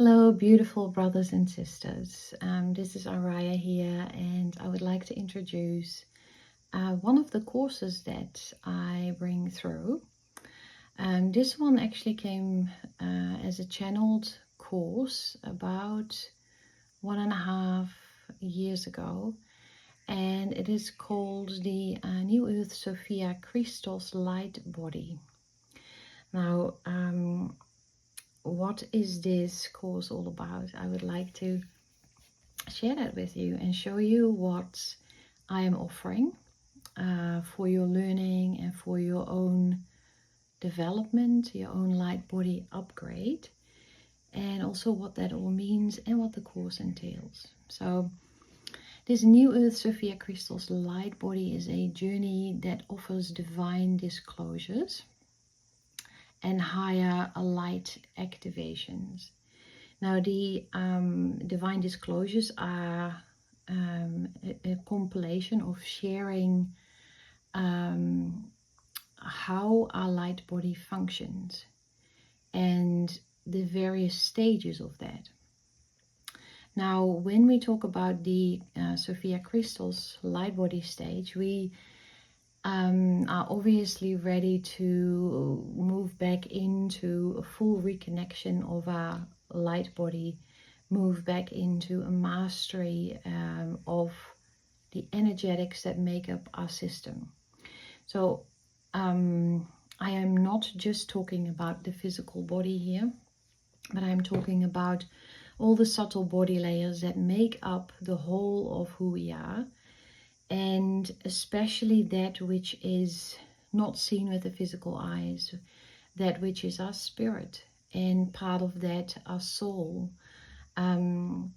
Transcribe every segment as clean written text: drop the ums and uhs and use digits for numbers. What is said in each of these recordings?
Hello, beautiful brothers and sisters. This is Arayah here, and I would like to introduce one of the courses that I bring through. This one actually came as a channeled course about 1.5 years ago, and it is called the New Earth Sophia Krystos Lightbody. Now, what is this course all about? I would like to share that with you and show you what I am offering for your learning and for your own development, your own light body upgrade, and also what that all means and what the course entails. So this New Earth Sophia Krystos light body is a journey that offers divine disclosures and higher light activations. Now, the divine disclosures are a compilation of sharing how our light body functions and the various stages of that. Now, when we talk about the Sophia Krystos light body stage, we are obviously ready to move back into a full reconnection of our light body, move back into a mastery of the energetics that make up our system. So I am not just talking about the physical body here, but I'm talking about all the subtle body layers that make up the whole of who we are, and especially that which is not seen with the physical eyes, that which is our spirit, and part of that, our soul. And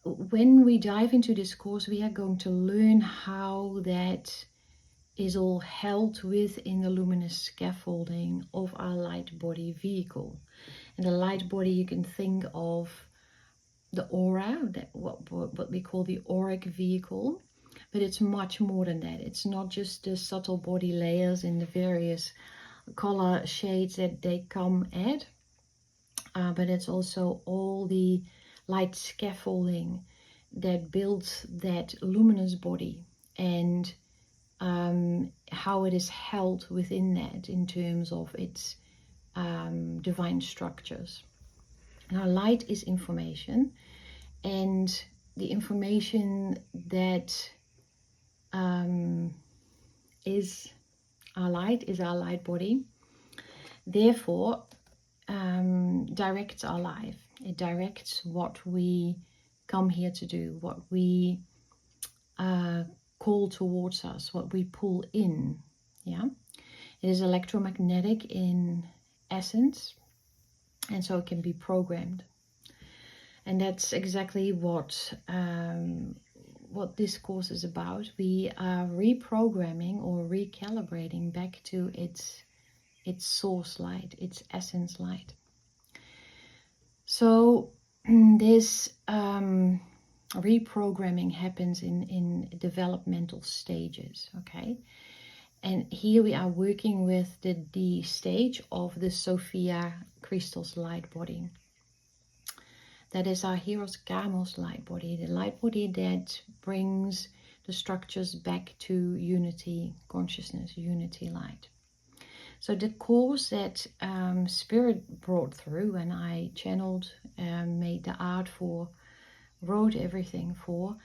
when we dive into this course, we are going to learn how that is all held within the luminous scaffolding of our light body vehicle. And the light body, you can think of the aura, that what we call the auric vehicle, but it's much more than that. It's not just the subtle body layers in the various color shades that they come at, but it's also all the light scaffolding that builds that luminous body, and how it is held within that in terms of its divine structures. Now, light is information, and the information that is our light body, therefore directs our life. It directs what we come here to do, what we call towards us, what we pull in. Yeah, it is electromagnetic in essence, and so it can be programmed. And that's exactly what this course is about. We are reprogramming or recalibrating back to its source light, its essence light. So this reprogramming happens in developmental stages, okay? And here we are working with the stage of the Sophia Krystos light body. That is our Hieros Gamos light body, the light body that brings the structures back to unity consciousness, unity light. So the course that Spirit brought through, and I channeled, made the art for, wrote everything for,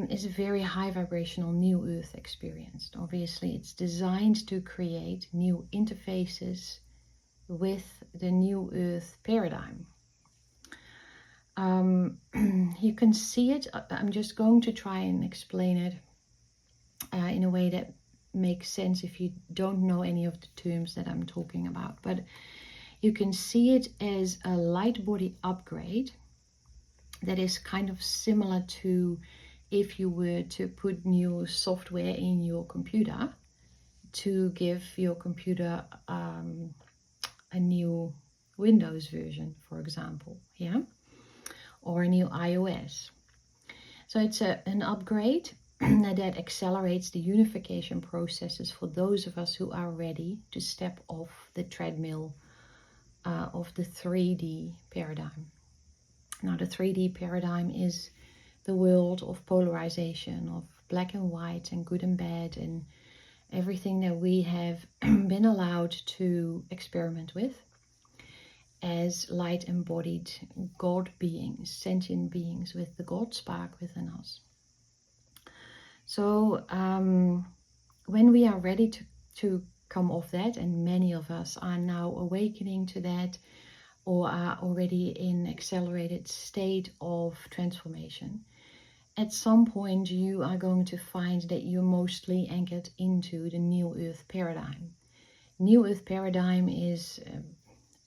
is a very high vibrational new earth experience. Obviously, it's designed to create new interfaces with the new earth paradigm. You can see it. I'm just going to try and explain it in a way that makes sense if you don't know any of the terms that I'm talking about. But you can see it as a light body upgrade that is kind of similar to if you were to put new software in your computer to give your computer a new Windows version, for example, yeah, or a new iOS. So it's an upgrade that accelerates the unification processes for those of us who are ready to step off the treadmill of the 3D paradigm. Now, the 3D paradigm is the world of polarization, of black and white and good and bad, and everything that we have been allowed to experiment with as light embodied God beings, sentient beings with the God spark within us. So when we are ready to come off that, and many of us are now awakening to that, or are already in accelerated state of transformation, at some point you are going to find that you're mostly anchored into the New Earth paradigm. New Earth paradigm is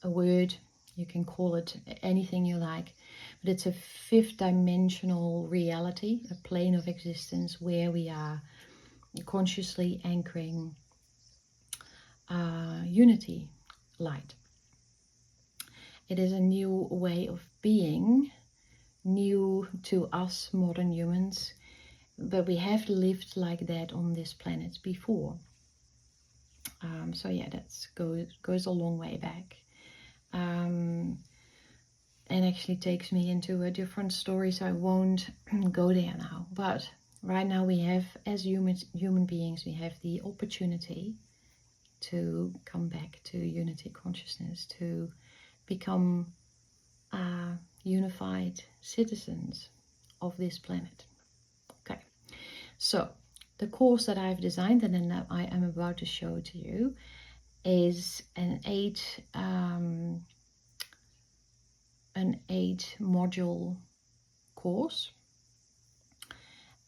a word, you can call it anything you like, but it's a fifth dimensional reality, a plane of existence where we are consciously anchoring unity, light. It is a new way of being, new to us modern humans, but we have lived like that on this planet before. So yeah, that goes a long way back. And actually takes me into a different story, so I won't go there now. But right now we have, as human beings, we have the opportunity to come back to unity consciousness, to become unified citizens of this planet. Okay, so the course that I've designed and that I am about to show to you is an eight module course.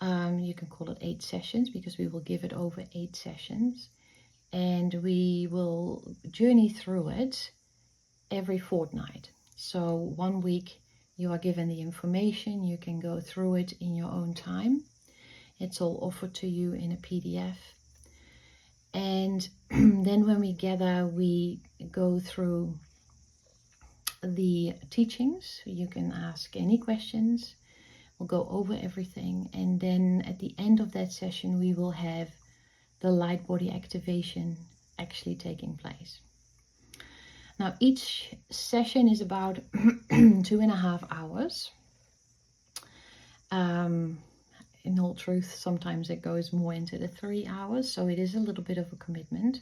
You can call it 8 sessions because we will give it over 8 sessions, and we will journey through it every fortnight. So 1 week you are given the information, you can go through it in your own time. It's all offered to you in a PDF. And then when we gather, we go through the teachings. You can ask any questions. We'll go over everything. And then at the end of that session, we will have the light body activation actually taking place. Now, each session is about 2.5 hours. In all truth, sometimes it goes more into the 3 hours, so it is a little bit of a commitment.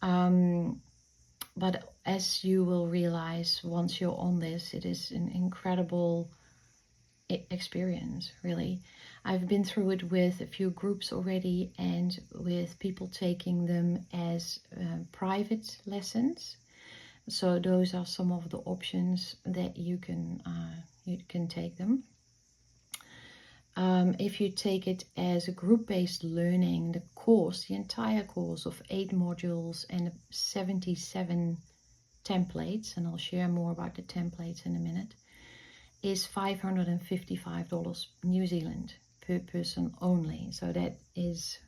But as you will realize once you're on this, it is an incredible experience, really. I've been through it with a few groups already, and with people taking them as private lessons. So those are some of the options that you can take them. If you take it as a group-based learning, the course, the entire course of 8 modules and 77 templates, and I'll share more about the templates in a minute, is $555 New Zealand per person only. So that is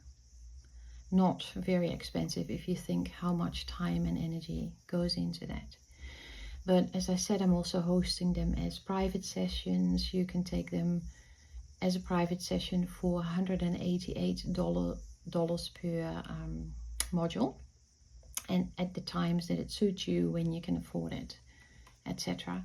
not very expensive if you think how much time and energy goes into that. But as I said, I'm also hosting them as private sessions. You can take them as a private session for $188 per module, and at the times that it suits you, when you can afford it, etc.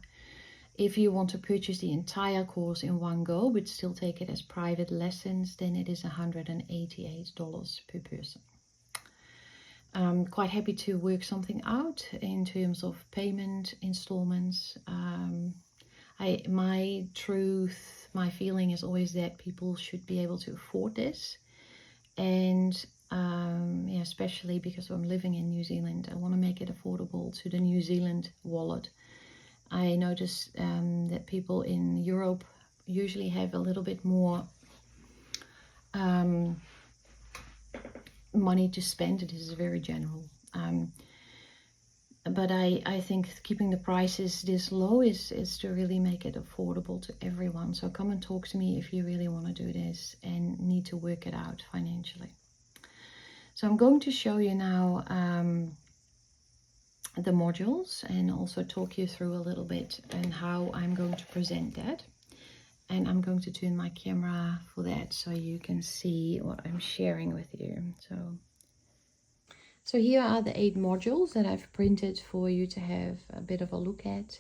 If you want to purchase the entire course in one go but still take it as private lessons, then it is $188 per person. I'm quite happy to work something out in terms of payment installments. My feeling is always that people should be able to afford this, and yeah, especially because I'm living in New Zealand, I want to make it affordable to the New Zealand wallet. I notice that people in Europe usually have a little bit more money to spend. This is very general. But I think keeping the prices this low is to really make it affordable to everyone. So come and talk to me if you really want to do this and need to work it out financially. So I'm going to show you now the modules, and also talk you through a little bit and how I'm going to present that. And I'm going to turn my camera for that so you can see what I'm sharing with you. So here are the 8 modules that I've printed for you to have a bit of a look at.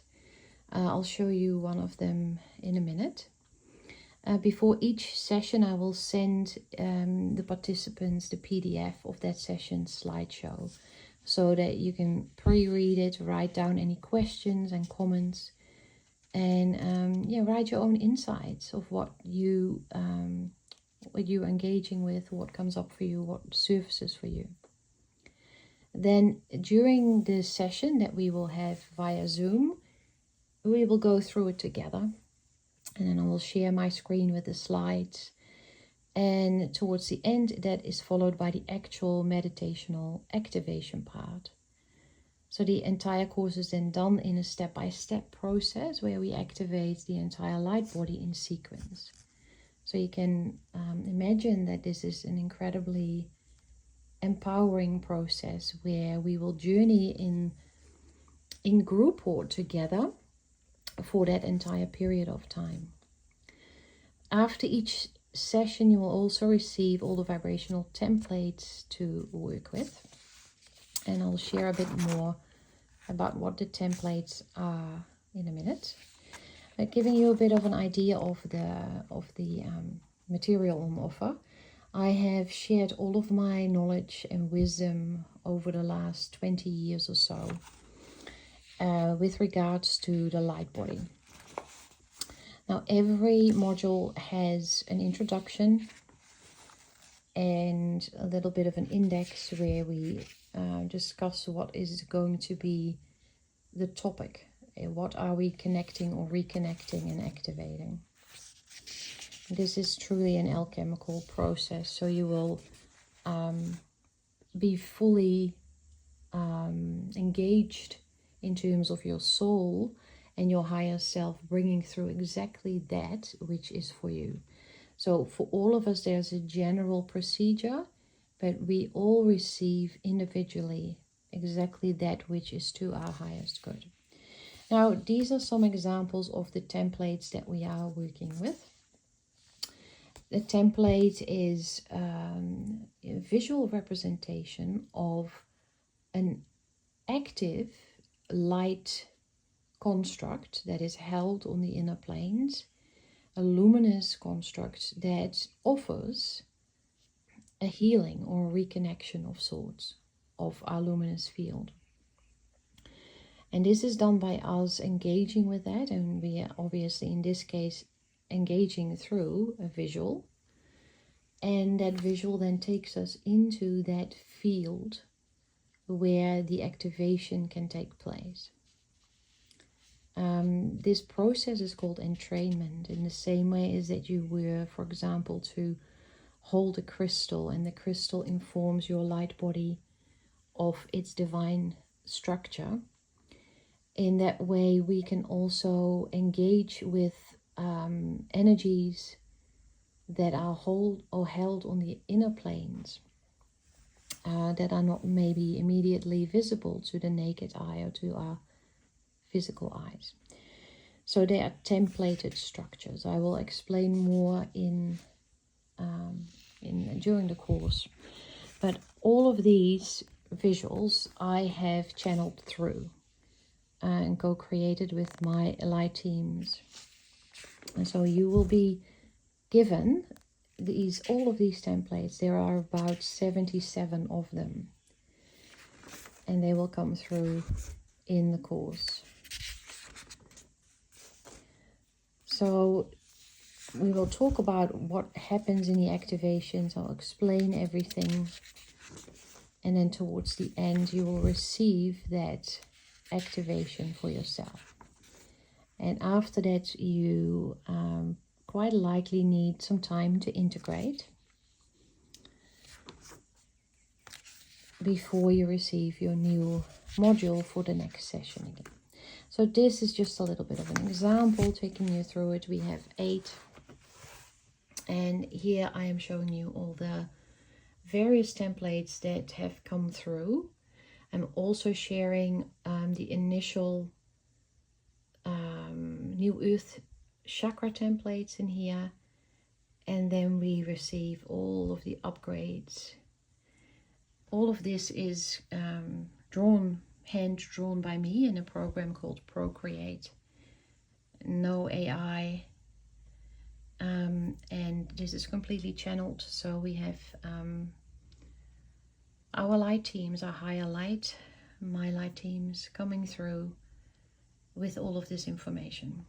I'll show you one of them in a minute. Before each session, I will send the participants the PDF of that session slideshow, so that you can pre-read it, write down any questions and comments, and yeah, write your own insights of what you're engaging with, what comes up for you, what surfaces for you. Then during the session that we will have via Zoom, we will go through it together, and then I will share my screen with the slides. And towards the end, that is followed by the actual meditational activation part. So the entire course is then done in a step-by-step process where we activate the entire light body in sequence. So you can imagine that this is an incredibly empowering process where we will journey in group or together for that entire period of time. After each session, you will also receive all the vibrational templates to work with, and I'll share a bit more about what the templates are in a minute, but giving you a bit of an idea of the material on offer. I have shared all of my knowledge and wisdom over the last 20 years or so with regards to the light body. Now, every module has an introduction and a little bit of an index where we discuss what is going to be the topic. What are we connecting or reconnecting and activating? This is truly an alchemical process, so you will be fully engaged in terms of your soul and your higher self, bringing through exactly that which is for you. So for all of us, there's a general procedure, but we all receive individually exactly that which is to our highest good. Now, these are some examples of the templates that we are working with. The template is a visual representation of an active light construct that is held on the inner planes, a luminous construct that offers a healing or a reconnection of sorts of our luminous field. And this is done by us engaging with that, and we are obviously in this case engaging through a visual, and that visual then takes us into that field where the activation can take place. This process is called entrainment, in the same way as that you were, for example, to hold a crystal, and the crystal informs your light body of its divine structure. In that way, we can also engage with energies that are held on the inner planes, that are not maybe immediately visible to the naked eye or to our physical eyes. So they are templated structures. I will explain more during the course. But all of these visuals I have channeled through and co-created with my light teams. And so you will be given all of these templates. There are about 77 of them, and they will come through in the course. So we will talk about what happens in the activations. I'll explain everything, and then towards the end you will receive that activation for yourself. And after that, you quite likely need some time to integrate before you receive your new module for the next session again. So this is just a little bit of an example, taking you through it. We have 8, and here I am showing you all the various templates that have come through. I'm also sharing the initial New Earth chakra templates in here, and then we receive all of the upgrades All of this is hand-drawn by me in a program called Procreate. No AI. And this is completely channeled. So we have our light teams, our higher light, my light teams coming through with all of this information.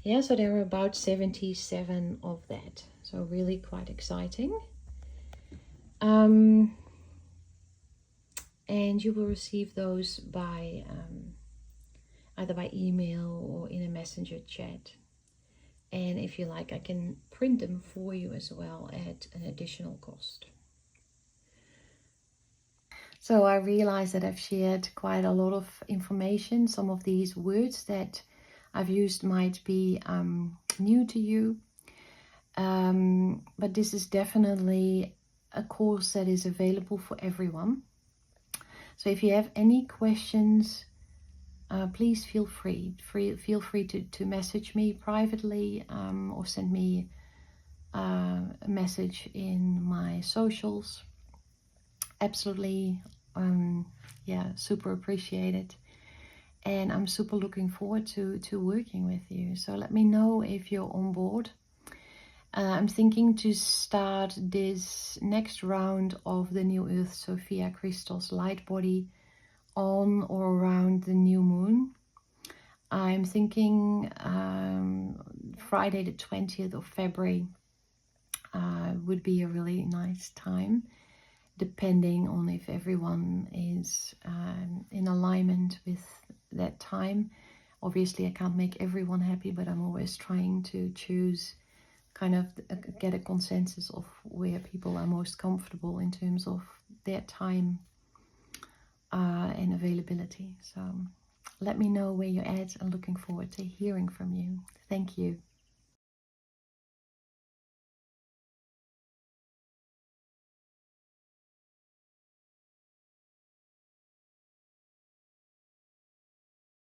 Yeah, so there are about 77 of that. So really quite exciting. And you will receive those by either by email or in a messenger chat. And if you like, I can print them for you as well at an additional cost. So I realize that I've shared quite a lot of information. Some of these words that I've used might be new to you. But this is definitely a course that is available for everyone. So if you have any questions, please feel free to message me privately or send me a message in my socials. Absolutely, yeah, super appreciated. And I'm super looking forward to working with you. So let me know if you're on board. I'm thinking to start this next round of the New Earth Sophia Krystos Lightbody on or around the new moon. I'm thinking Friday the 20th of February would be a really nice time, depending on if everyone is in alignment with that time. Obviously I can't make everyone happy, but I'm always trying to choose, kind of get a consensus of where people are most comfortable in terms of their time and availability. So let me know where you're at. I'm looking forward to hearing from you. Thank you.